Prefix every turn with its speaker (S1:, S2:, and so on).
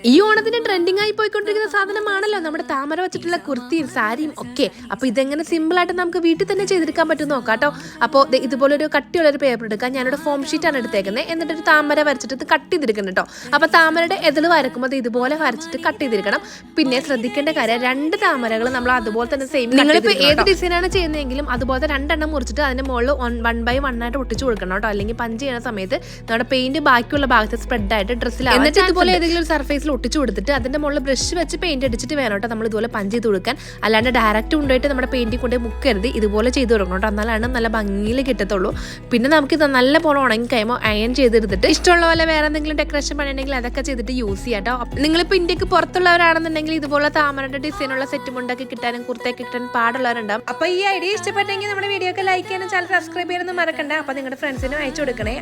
S1: ഈ ഓണത്തിന് ട്രെൻഡിങ് ആയി പോയിക്കൊണ്ടിരിക്കുന്ന സാധനമാണല്ലോ നമ്മുടെ താമര വെച്ചിട്ടുള്ള കുർത്തിയും സാരിയും ഒക്കെ. അപ്പോൾ ഇതെങ്ങനെ സിമ്പിളായിട്ട് നമുക്ക് വീട്ടിൽ തന്നെ ചെയ്തെടുക്കാൻ പറ്റും നോക്കാം കേട്ടോ. അപ്പോൾ ഇതുപോലൊരു കട്ടിയുള്ളൊരു പേപ്പർ എടുക്കാം. ഞാനിവിടെ ഫോം ഷീറ്റാണ് എടുത്തേക്കുന്നത്. എന്നിട്ടൊരു താമര വരച്ചിട്ട് ഇത് കട്ട് ചെയ്തെടുക്കണം കേട്ടോ. അപ്പോൾ താമരയുടെ എതിൽ വരക്കുമ്പോൾ അത് ഇതുപോലെ വരച്ചിട്ട് കട്ട് ചെയ്തെടുക്കണം. പിന്നെ ശ്രദ്ധിക്കേണ്ട കാര്യം, 2 താമരകൾ നമ്മൾ അതുപോലെ തന്നെ സെയിം, നിങ്ങളിപ്പോൾ ഏത് ഡിസൈനാണ് ചെയ്യുന്നതെങ്കിലും അതുപോലെ 2 എണ്ണം മുറിച്ചിട്ട് അതിൻ്റെ മുകളിൽ 1 by 1 ആയിട്ട് ഒട്ടിച്ച് കൊടുക്കണം കേട്ടോ. അല്ലെങ്കിൽ പഞ്ച് ചെയ്യുന്ന സമയത്ത് നമ്മുടെ പെയിന്റ് ബാക്കിയുള്ള ഭാഗത്ത് സ്പ്രെഡ് ആയിട്ട് ഡ്രസ്സിലാണ്. എന്നിട്ട് ഇതുപോലെ ഏതെങ്കിലും ഒരു സർഫേസിൽ ഒട്ടിച്ച് കൊടുത്തിട്ട് അതിന്റെ മുകളിൽ ബ്രഷ് വെച്ച് പെയിന്റ് അടിച്ചിട്ട് വേണം കേട്ടോ നമ്മൾ ഇതുപോലെ പഞ്ച് ചെയ്ത് കൊടുക്കാൻ. അല്ലാണ്ട് ഡയറക്റ്റ് കൊണ്ടുപോയിട്ട് നമ്മുടെ പെയിന്റിൽ കൊണ്ട് മുക്കരുത്. ഇതുപോലെ ചെയ്ത് കൊടുക്കണം കേട്ടോ. എന്നാലാണ് നല്ല ഭംഗിയിൽ കിട്ടത്തുള്ളൂ. പിന്നെ നമുക്ക് ഇത് നല്ല പോലെ ഉണങ്ങി കഴിയുമ്പോൾ അയൺ ചെയ്തെടുത്തിട്ട് ഇഷ്ടമുള്ള പോലെ വേറെ എന്തെങ്കിലും ഡെക്കറേഷൻ പണിയുണ്ടെങ്കിൽ അതൊക്കെ ചെയ്തിട്ട് യൂസ് ചെയ്യാം കേട്ടോ. നിങ്ങളിപ്പോൾ ഇന്ത്യക്ക് പുറത്തുള്ളവരാണെന്നുണ്ടെങ്കിൽ ഇതുപോലെ താമരയുടെ ഡിസൈനുള്ള സെറ്റ് മുണ്ടൊക്കെ കിട്ടാനും കുർത്തയൊക്കെ കിട്ടാൻ പാടുള്ളവരുണ്ടാവും. അപ്പോൾ ഈ ഐഡിയ ഇഷ്ടപ്പെട്ടെങ്കിൽ നമ്മുടെ വീഡിയോ ഒക്കെ ലൈക്ക് ചെയ്യാനും ചാനൽ സബ്സ്ക്രൈബ് ചെയ്യാനൊന്നും മറക്കണ്ട. അപ്പോൾ നിങ്ങളുടെ ഫ്രണ്ട്സിനും അയച്ചു കൊടുക്കണേ.